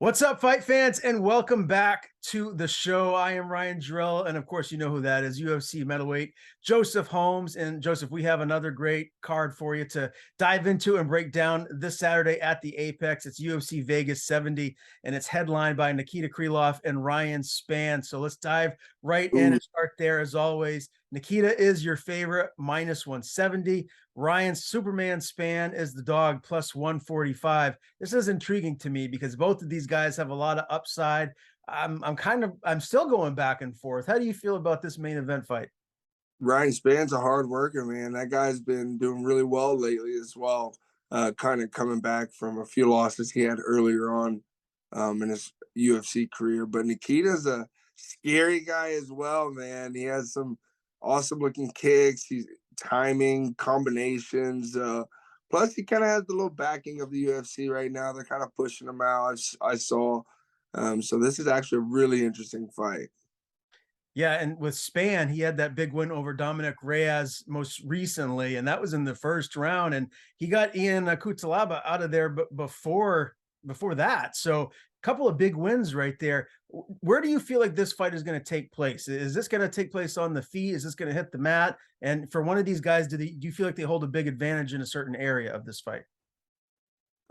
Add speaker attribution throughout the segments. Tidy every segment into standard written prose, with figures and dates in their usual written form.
Speaker 1: What's up, fight fans, and welcome back to the show. I am Ryan Jarrell, and of course, you know who that is, UFC Middleweight Joseph Holmes. And Joseph, we have another great card for you to dive into and break down this Saturday at the Apex. It's UFC Vegas 70, and it's headlined by Nikita Krylov and Ryan Spann. So let's dive right in
Speaker 2: Ooh,
Speaker 1: and start there as always. Nikita is your favorite, minus 170. Ryan's Superman Spann is the dog, plus 145. This is intriguing to me because both of these guys have a lot of upside. I'm still going back and forth. How do you feel about this main event fight?
Speaker 2: Ryan Spann's a hard worker, man. That guy's been doing really well lately as well. Kind of coming back from a few losses he had earlier on in his UFC career. But Nikita's a scary guy as well, man. He has some awesome looking kicks. He's timing combinations. Plus, he kind of has the little backing of the UFC right now. They're kind of pushing him out. I saw. So this is actually a really interesting fight.
Speaker 1: Yeah, and with Spann, he had that big win over Dominic Reyes most recently, and that was in the first round. And he got Ian Cutelaba out of there, but before that, so a couple of big wins right there. Where do you feel like this fight is going to take place? Is this going to take place on the feet? Is this going to hit the mat? And for one of these guys, do you feel like they hold a big advantage in a certain area of this fight?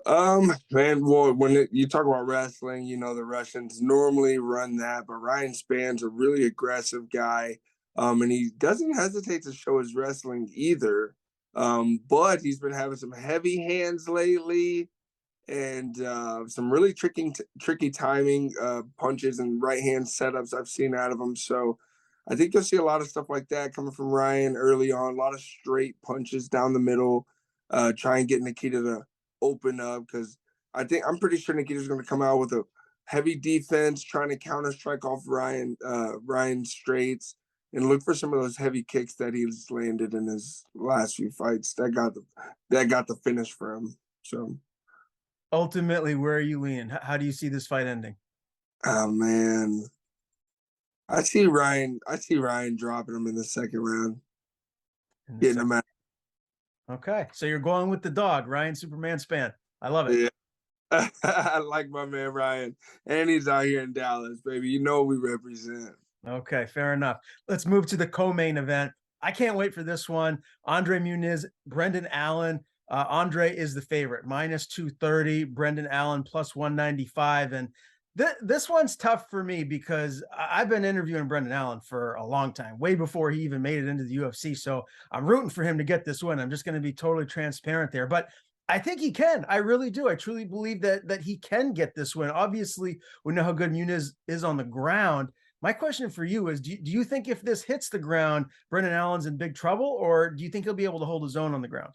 Speaker 2: Man, well, you talk about wrestling, you know, the Russians normally run that, but Ryan Spann's a really aggressive guy. And he doesn't hesitate to show his wrestling either. But he's been having some heavy hands lately and some really tricky timing punches and right hand setups I've seen out of him. So I think you'll see a lot of stuff like that coming from Ryan early on, a lot of straight punches down the middle, try and get Nikita to open up because I'm pretty sure Nikita's going to come out with a heavy defense, trying to counter strike off Ryan straights and look for some of those heavy kicks that he's landed in his last few fights. That got the finish for him. So,
Speaker 1: Ultimately, where are you leaning? How do you see this fight ending?
Speaker 2: oh man, I see Ryan dropping him in the second round,
Speaker 1: In the
Speaker 2: getting
Speaker 1: second.
Speaker 2: him out.
Speaker 1: Okay, so you're going with the dog, Ryan Superman Spann. I love it.
Speaker 2: Yeah. I like my man Ryan, and he's out here in Dallas, baby. You know we represent.
Speaker 1: Okay, fair enough. Let's move to the co-main event. I can't wait for this one. Andre Muniz, Brendan Allen. Andre is the favorite, minus 230. Brendan Allen plus 195. And this one's tough for me because I've been interviewing Brendan Allen for a long time, way before he even made it into the UFC. So I'm rooting for him to get this win. I'm just going to be totally transparent there. But I think he can. I really do. I truly believe that he can get this win. Obviously, we know how good Muniz is on the ground. My question for you is, do you think if this hits the ground, Brendan Allen's in big trouble, or do you think he'll be able to hold his own on the ground?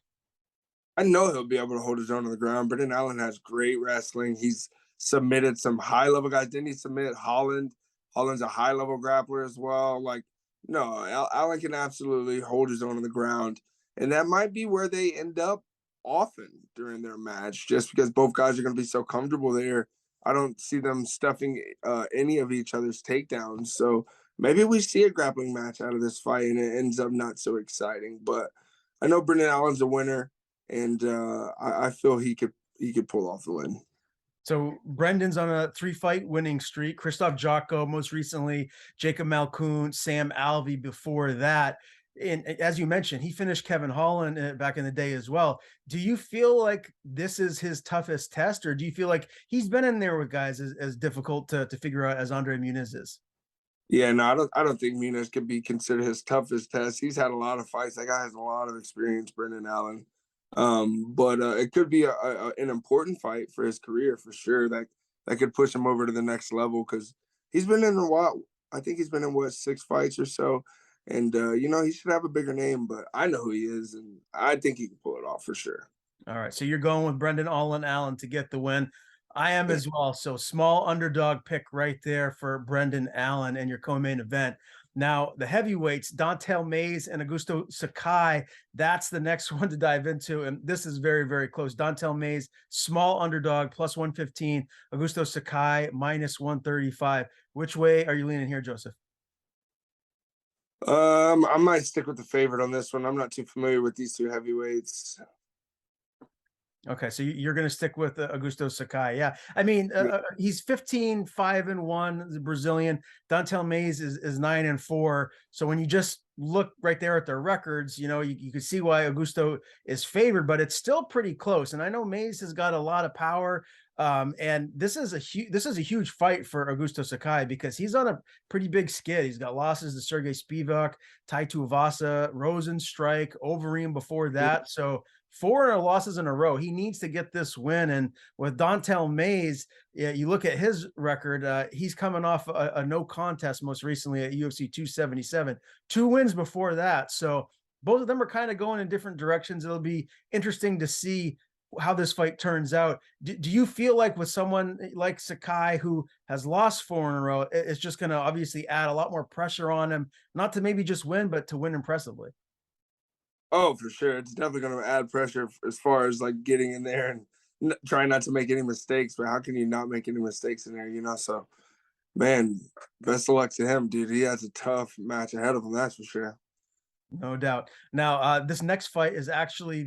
Speaker 2: I know he'll be able to hold his own on the ground. Brendan Allen has great wrestling. He's submitted some high level guys. Didn't he submit Holland? Holland's a high level grappler as well. Like, no, Allen can absolutely hold his own on the ground. And that might be where they end up often during their match, just because both guys are going to be so comfortable there. I don't see them stuffing any of each other's takedowns. So maybe we see a grappling match out of this fight and it ends up not so exciting. But I know Brendan Allen's a winner and I feel he could pull off the win.
Speaker 1: So Brendan's on a 3-fight winning streak. Christoph Jocko, most recently, Jacob Malkoon, Sam Alvey before that. And as you mentioned, he finished Kevin Holland back in the day as well. Do you feel like this is his toughest test, or do you feel like he's been in there with guys as difficult to figure out as Andre Muniz is?
Speaker 2: Yeah, no, I don't think Muniz could be considered his toughest test. He's had a lot of fights. That guy has a lot of experience, Brendan Allen. But it could be an important fight for his career for sure. That could push him over to the next level because he's been in a while. I think he's been in what 6 fights or so, and he should have a bigger name. But I know who he is, and I think he can pull it off for sure.
Speaker 1: All right, so you're going with Brendan Allen to get the win. I am
Speaker 2: Yeah.
Speaker 1: as well. So small underdog pick right there for Brendan Allen and your co-main event. Now the heavyweights, Dontel Mays and Augusto Sakai. That's the next one to dive into, and this is very, very close. Dontel Mays, small underdog, plus 115. Augusto Sakai, minus 135. Which way are you leaning here, Joseph?
Speaker 2: I might stick with the favorite on this one. I'm not too familiar with these two heavyweights.
Speaker 1: Okay, so you're going to stick with Augusto Sakai. Yeah. I mean, he's 15-5-1, the Brazilian. Dontel Mays is 9-4. So when you just look right there at their records, you can see why Augusto is favored, but it's still pretty close. And I know Mays has got a lot of power. And this is a huge fight for Augusto Sakai because he's on a pretty big skid. He's got losses to Sergey Spivak, Tai Tuivasa, Rosenstrike, Overeem before that. So 4 losses in a row. He needs to get this win. And with Dontel Mays, yeah, you look at his record, he's coming off a no contest most recently at UFC 277, 2 wins before that. So both of them are kind of going in different directions. It'll be interesting to see how this fight turns out. Do you feel like with someone like Sakai, who has lost 4 in a row, it's just going to obviously add a lot more pressure on him, not to maybe just win, but to win impressively?
Speaker 2: Oh, for sure. It's definitely going to add pressure as far as like getting in there and trying not to make any mistakes. But how can you not make any mistakes in there? So, man, best of luck to him, dude. He has a tough match ahead of him. That's for sure.
Speaker 1: No doubt. Now, this next fight is actually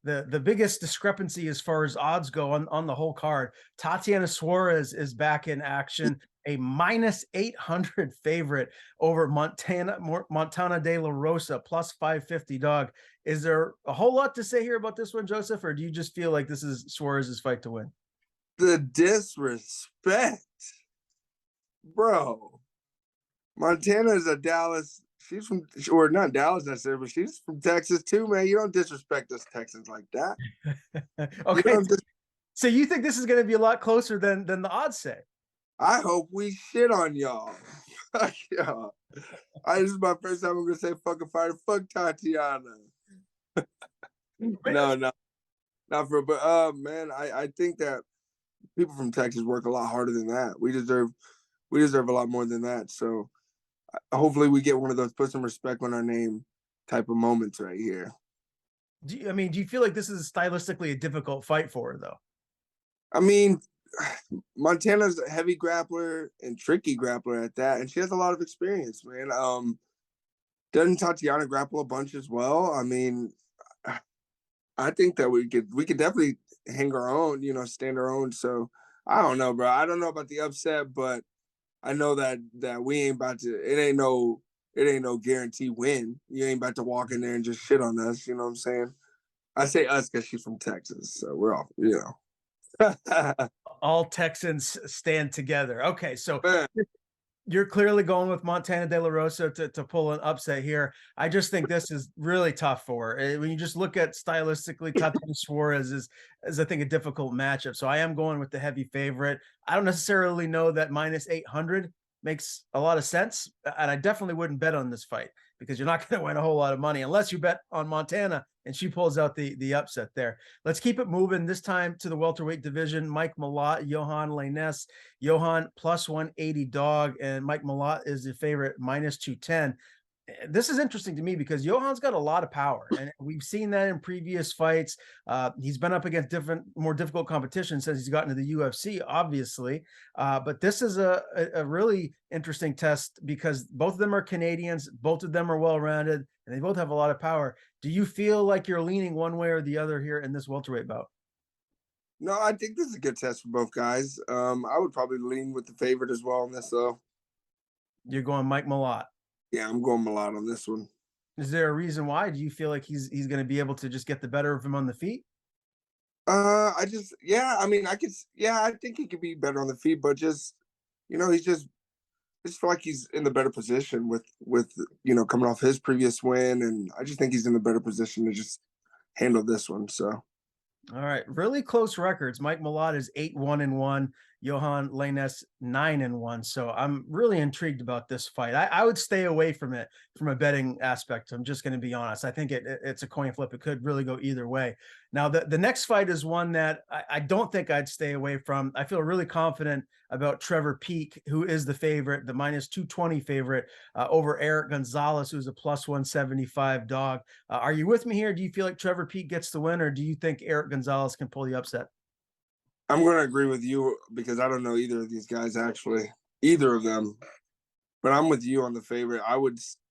Speaker 1: the biggest discrepancy as far as odds go on the whole card. Tatiana Suarez is back in action, a -800 favorite over Montana de la Rosa, +550 dog. Is there a whole lot to say here about this one, Joseph, or do you just feel like this is Suarez's fight to win?
Speaker 2: The disrespect, bro. Montana is a Dallas. She's from, or not Dallas necessarily, but she's from Texas too, man. You don't disrespect us Texans like that. You
Speaker 1: Okay,
Speaker 2: don't.
Speaker 1: so you think this is going to be a lot closer than the odds say?
Speaker 2: I hope we shit on y'all. Fuck y'all. This is my first time I'm gonna say fucking fire. Fuck Tatiana. No, no, not for. But man, I think that people from Texas work a lot harder than that. We deserve a lot more than that. So hopefully we get one of those put some respect on our name type of moments right here.
Speaker 1: Do you feel like this is stylistically a difficult fight for her, though?
Speaker 2: I mean, Montana's a heavy grappler and tricky grappler at that, and she has a lot of experience, man. Doesn't Tatiana grapple a bunch as well? I mean, I think that we could definitely hang our own, stand our own. So I don't know, bro. I don't know about the upset, but I know that we ain't about to. It ain't no guarantee win. You ain't about to walk in there and just shit on us. You know what I'm saying? I say us because she's from Texas, so we're all.
Speaker 1: All Texans stand together. Okay, so
Speaker 2: Man,
Speaker 1: you're clearly going with Montana de la Rosa to pull an upset here. I just think this is really tough for her. When you just look at stylistically, Tatiana Suarez is I think a difficult matchup. So I am going with the heavy favorite. I don't necessarily know that -800 makes a lot of sense, and I definitely wouldn't bet on this fight because you're not going to win a whole lot of money unless you bet on Montana and she pulls out the upset there. Let's keep it moving. This time to the welterweight division. Mike Malott, Johan Lainez. Johan +180 dog, and Mike Malott is the favorite -210. This is interesting to me because Johan's got a lot of power, and we've seen that in previous fights. He's been up against more difficult competition since he's gotten to the UFC, obviously. But this is a really interesting test because both of them are Canadians, both of them are well-rounded, and they both have a lot of power. Do you feel like you're leaning one way or the other here in this welterweight bout?
Speaker 2: no, I think this is a good test for both guys. I would probably lean with the favorite as well on this, though.
Speaker 1: You're going Mike Malott.
Speaker 2: Yeah, I'm going Malott on this one.
Speaker 1: Is there a reason why? Do you feel like he's going to be able to just get the better of him on the feet?
Speaker 2: Yeah, I mean, yeah, I think he could be better on the feet, but he's just feel like he's in the better position with coming off his previous win, and I just think he's in the better position to just handle this one. So
Speaker 1: All right, really close records. Mike Malott is 8-1-1. Johan Lainez 9-1. So I'm really intrigued about this fight. I would stay away from it from a betting aspect. I'm just going to be honest. I think it's a coin flip. It could really go either way. Now the next fight is one that I don't think I'd stay away from. I feel really confident about Trevor Peek, who is the favorite, the -220 favorite over Eric Gonzalez, who's a +175 dog. Are you with me here? Do you feel like Trevor Peek gets the win, or do you think Eric Gonzalez can pull the upset?
Speaker 2: I'm going to agree with you because I don't know either of these guys actually, either of them. But I'm with you on the favorite.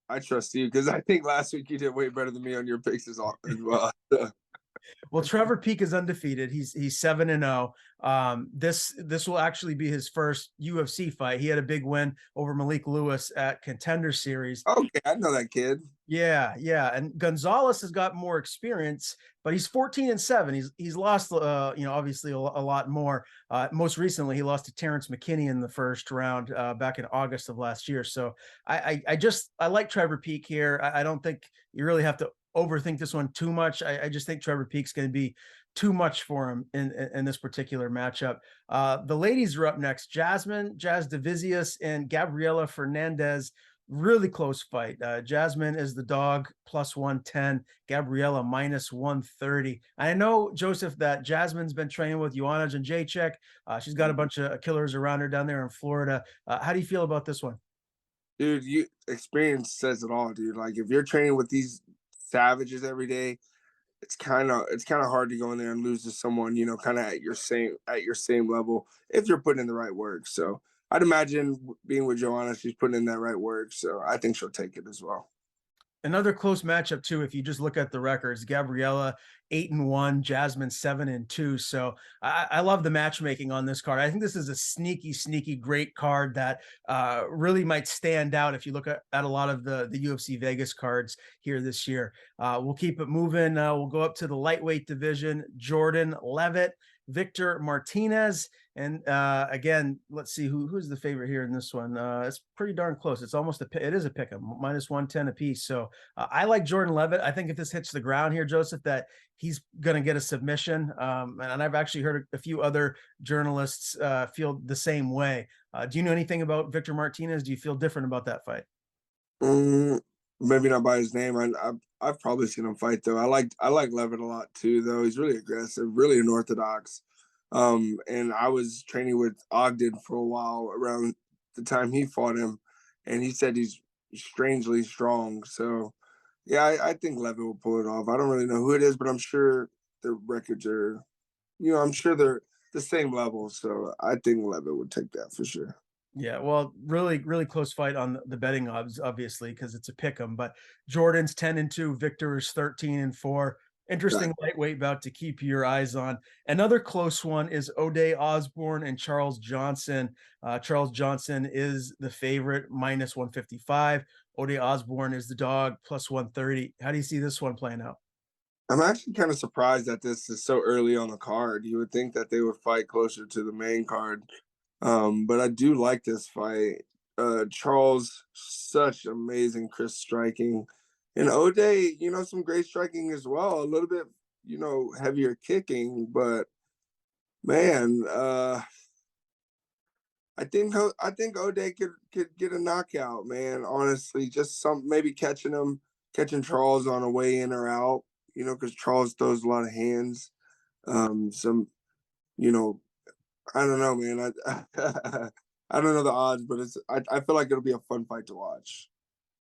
Speaker 2: I trust you because I think last week you did way better than me on your picks as well.
Speaker 1: Well, Trevor Peek is undefeated. He's 7-0. This will actually be his first UFC fight. He had a big win over Malik Lewis at Contender Series.
Speaker 2: Okay, I know that kid.
Speaker 1: Yeah, yeah. And Gonzalez has got more experience, but he's 14-7. He's lost obviously a lot more. Most recently he lost to Terrence McKinney in the first round back in August of last year. So I like Trevor Peek here. I don't think you really have to overthink this one too much. I just think Trevor Peek's going to be too much for him in this particular matchup. The ladies are up next. Jazz Davisius and Gabriela Fernandez. Really close fight. Jasmine is the dog plus 110, Gabriela minus 130. I know, Joseph, that Jasmine's been training with Joanna Jędrzejczyk. She's got a bunch of killers around her down there in Florida. How do you feel about this one?
Speaker 2: Dude, you experience says it all, dude. Like if you're training with these savages every day, it's kind of hard to go in there and lose to someone, kind of at your same level if you're putting in the right work. So I'd imagine being with Joanna, she's putting in that right work. So I think she'll take it as well.
Speaker 1: Another close matchup too. If you just look at the records, Gabriella 8-1, Jasmine 7-2. So I love the matchmaking on this card. I think this is a sneaky, great card that really might stand out if you look at a lot of the UFC Vegas cards here this year. We'll keep it moving. We'll go up to the lightweight division. Jordan Levitt, Victor Martinez. And again, let's see who's the favorite here in this one. It's pretty darn close. It is a pick 'em, minus 110 apiece. So I like Jordan Levitt. I think if this hits the ground here, Joseph, that he's going to get a submission. And I've actually heard a few other journalists feel the same way. Do you know anything about Victor Martinez? Do you feel different about that fight?
Speaker 2: Maybe not by his name. I've probably seen him fight though. I like Levitt a lot too, though. He's really aggressive, really unorthodox. And I was training with Ogden for a while around the time he fought him, and he said he's strangely strong. So yeah, I think Levitt will pull it off. I don't really know who it is, but I'm sure the records are, I'm sure they're the same level. So I think Levitt would take that for sure.
Speaker 1: Yeah, well, really close fight on the betting odds, obviously, because it's a pick 'em. But Jordan's 10-2, Victor is 13-4. Interesting lightweight bout to keep your eyes on. Another close one is O'Day Osborne and Charles Johnson. Charles Johnson is the favorite, minus 155. O'Day Osborne is the dog, plus 130. How do you see this one playing out?
Speaker 2: I'm actually kind of surprised that this is so early on the card. You would think that they would fight closer to the main card. But I do like this fight. Charles, such amazing crisp striking. And O'Day, some great striking as well. A little bit, heavier kicking, but man, I think O'Day could get a knockout, man. Honestly, just maybe catching Charles on a way in or out, because Charles throws a lot of hands. Some, you know, I don't know, man. I don't know the odds, but I feel like it'll be a fun fight to watch.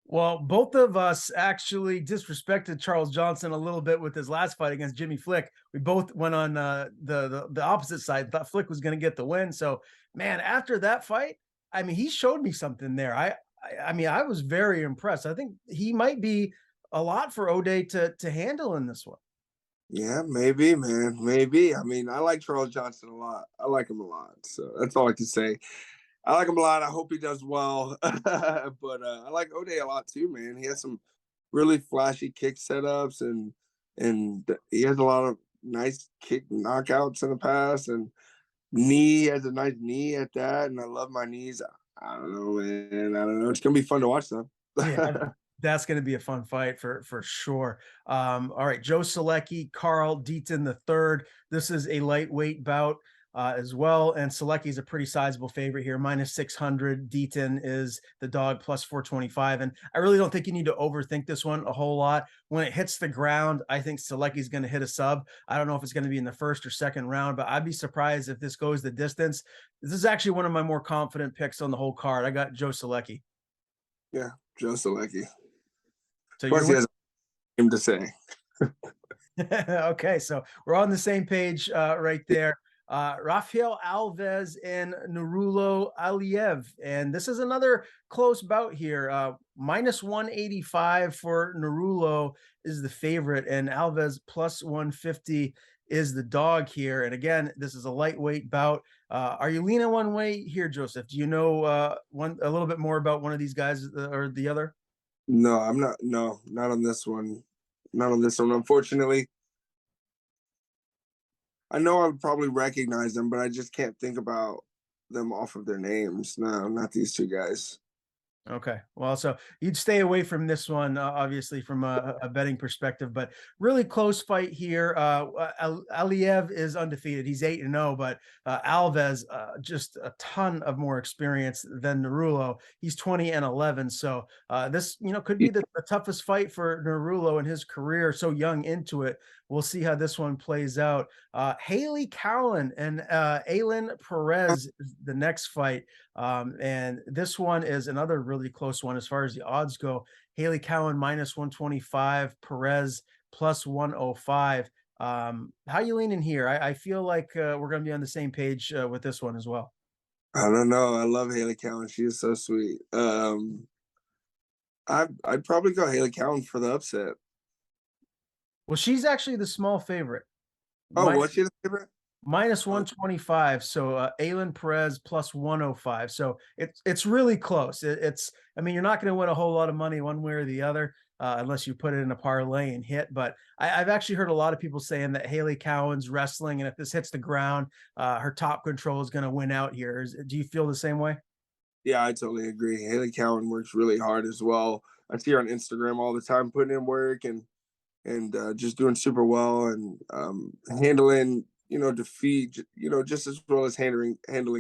Speaker 1: Well, both of us actually disrespected Charles Johnson a little bit with his last fight against Jimmy Flick. We both went on the opposite side. Thought Flick was going to get the win. So, man, after that fight, I mean, he showed me something there. I mean, I was very impressed. I think he might be a lot for O'Day to handle in this one.
Speaker 2: Yeah, maybe, man. Maybe. I mean, I like Charles Johnson a lot. I like him a lot. So that's all I can say. I like him a lot. I hope he does well. But I like O'Day a lot too, man. He has some really flashy kick setups, and he has a lot of nice kick knockouts in the past, and has a nice knee at that. And I love my knees. I don't know, man. I don't know. It's gonna be fun to watch though.
Speaker 1: Yeah, that's going to be a fun fight for sure. All right, Joe Selecki, Carl Deaton the third. This is a lightweight bout as well, and Selecki is a pretty sizable favorite here, minus 600. Deaton is the dog, plus 425. And I really don't think you need to overthink this one a whole lot. When it hits the ground, I think Selecki is going to hit a sub. I don't know if it's going to be in the first or second round, but I'd be surprised if this goes the distance. This is actually one of my more confident picks on the whole card. I got Joe Selecki.
Speaker 2: Yeah, Joe Selecki.
Speaker 1: So
Speaker 2: Plus, he has a name to say.
Speaker 1: Okay, so we're on the same page right there. Rafael Alves and Nurulo Aliyev. And this is another close bout here. Minus 185 for Nurulo is the favorite, and Alves plus 150 is the dog here. And again, this is a lightweight bout. Are you leaning one way here, Joseph? Do you know a little bit more about one of these guys or the other?
Speaker 2: No, I'm not. No, not on this one. Not on this one. Unfortunately, I know I would probably recognize them, but I just can't think about them off of their names. No, not these two guys.
Speaker 1: Okay. Well, so you'd stay away from this one, obviously, from a betting perspective, but really close fight here. Aliev is undefeated. He's 8-0, but Alves, just a ton of more experience than Narulo. He's 20-11. So this, could be the toughest fight for Narulo in his career, so young into it. We'll see how this one plays out. Haley Cowan and Aylin Perez is the next fight. And this one is another really close one as far as the odds go. Haley Cowan minus 125, Perez plus 105. How you leaning here? I feel like we're going to be on the same page with this one as well.
Speaker 2: I don't know. I love Haley Cowan. She is so sweet. I'd probably go Haley Cowan for the upset.
Speaker 1: Well, she's actually the small favorite.
Speaker 2: Oh, what's she the favorite?
Speaker 1: Minus 125. So Aylin Perez plus 105. So it's really close. I mean, you're not going to win a whole lot of money one way or the other unless you put it in a parlay and hit. But I've actually heard a lot of people saying that Haley Cowan's wrestling, and if this hits the ground, her top control is going to win out here. Do you feel the same way?
Speaker 2: Yeah, I totally agree. Haley Cowan works really hard as well. I see her on Instagram all the time, putting in work and just doing super well and handling defeat just as well as handling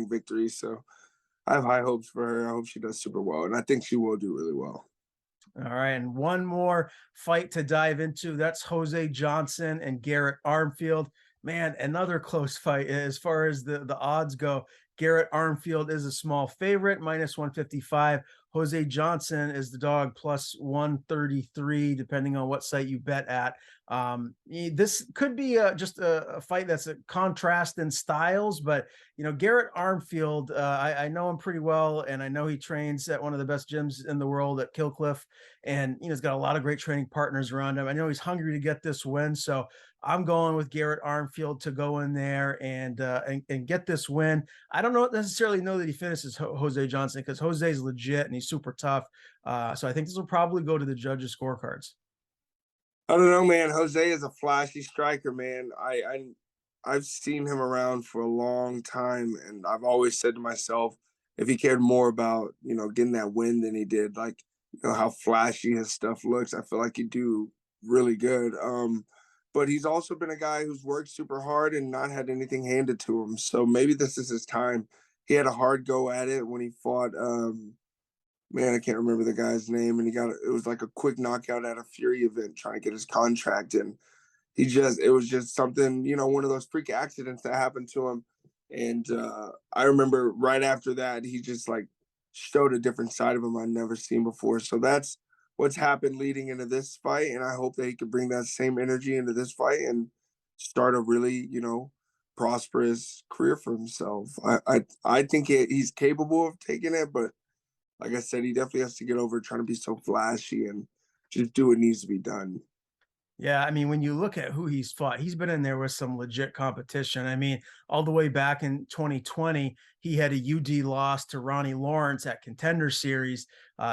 Speaker 2: victory. So I have high hopes for her. I hope she does super well, and I think she will do really well.
Speaker 1: All right, and one more fight to dive into. That's Jose Johnson and Garrett Armfield. Man, another close fight as far as the odds go. Garrett Armfield is a small favorite, minus 155. Jose Johnson is the dog, plus 133, depending on what site you bet at. This could be just a fight that's a contrast in styles, but Garrett Armfield, I know him pretty well, and I know he trains at one of the best gyms in the world at Killcliff, and he's got a lot of great training partners around him. I know he's hungry to get this win, so I'm going with Garrett Armfield to go in there and get this win. I don't necessarily know that he finishes Jose Johnson because Jose's legit and he's super tough. So I think this will probably go to the judges' scorecards.
Speaker 2: I don't know, man. Jose is a flashy striker, man. I've seen him around for a long time, and I've always said to myself, if he cared more about getting that win than he did, like how flashy his stuff looks, I feel like he'd do really good. But he's also been a guy who's worked super hard and not had anything handed to him. So maybe this is his time. He had a hard go at it when he fought man, I can't remember the guy's name, and it was like a quick knockout at a Fury event trying to get his contract, and it was just something, one of those freak accidents that happened to him. And I remember right after that, he just like showed a different side of him I'd never seen before. So that's what's happened leading into this fight, and I hope that he could bring that same energy into this fight and start a really, prosperous career for himself. I think he's capable of taking it, but like I said, he definitely has to get over trying to be so flashy and just do what needs to be done.
Speaker 1: Yeah, I mean, when you look at who he's fought, he's been in there with some legit competition. I mean, all the way back in 2020, he had a UD loss to Ronnie Lawrence at Contender Series.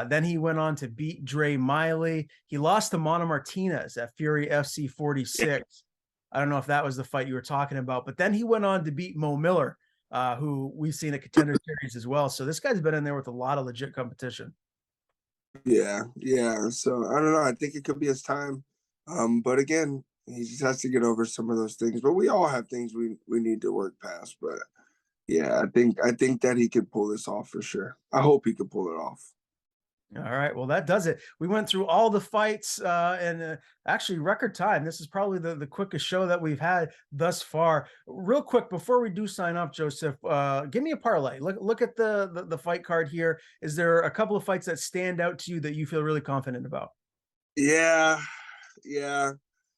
Speaker 1: Then he went on to beat Dre Miley. He lost to Mana Martinez at Fury FC 46. I don't know if that was the fight you were talking about, but then he went on to beat Mo Miller, who we've seen at Contender Series as well. So this guy's been in there with a lot of legit competition.
Speaker 2: Yeah, yeah. So I don't know. I think it could be his time. But again, he just has to get over some of those things. But we all have things we need to work past. But yeah, I think that he could pull this off for sure. I hope he could pull it off.
Speaker 1: All right. Well, that does it. We went through all the fights and actually record time. This is probably the quickest show that we've had thus far. Real quick, before we do sign off, Joseph, give me a parlay. Look at the fight card here. Is there a couple of fights that stand out to you that you feel really confident about?
Speaker 2: Yeah, yeah.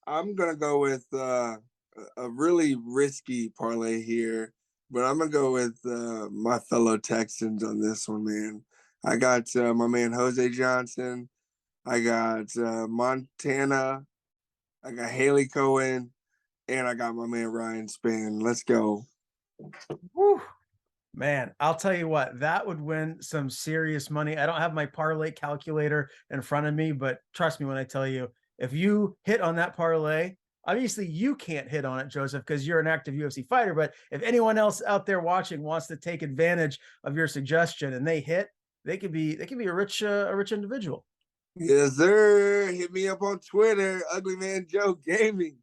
Speaker 2: I'm gonna go with a really risky parlay here, but I'm gonna go with my fellow Texans on this one, man. I got my man Jose Johnson. I got Montana. I got Haley Cohen, and I got my man Ryan Spann. Let's go.
Speaker 1: Whew. Man, I'll tell you what, that would win some serious money. I don't have my parlay calculator in front of me, but trust me when I tell you, if you hit on that parlay, obviously you can't hit on it, Joseph, because you're an active UFC fighter. But if anyone else out there watching wants to take advantage of your suggestion and they hit, they could be a rich individual.
Speaker 2: Yes, sir. Hit me up on Twitter, Ugly Man Joe Gaming.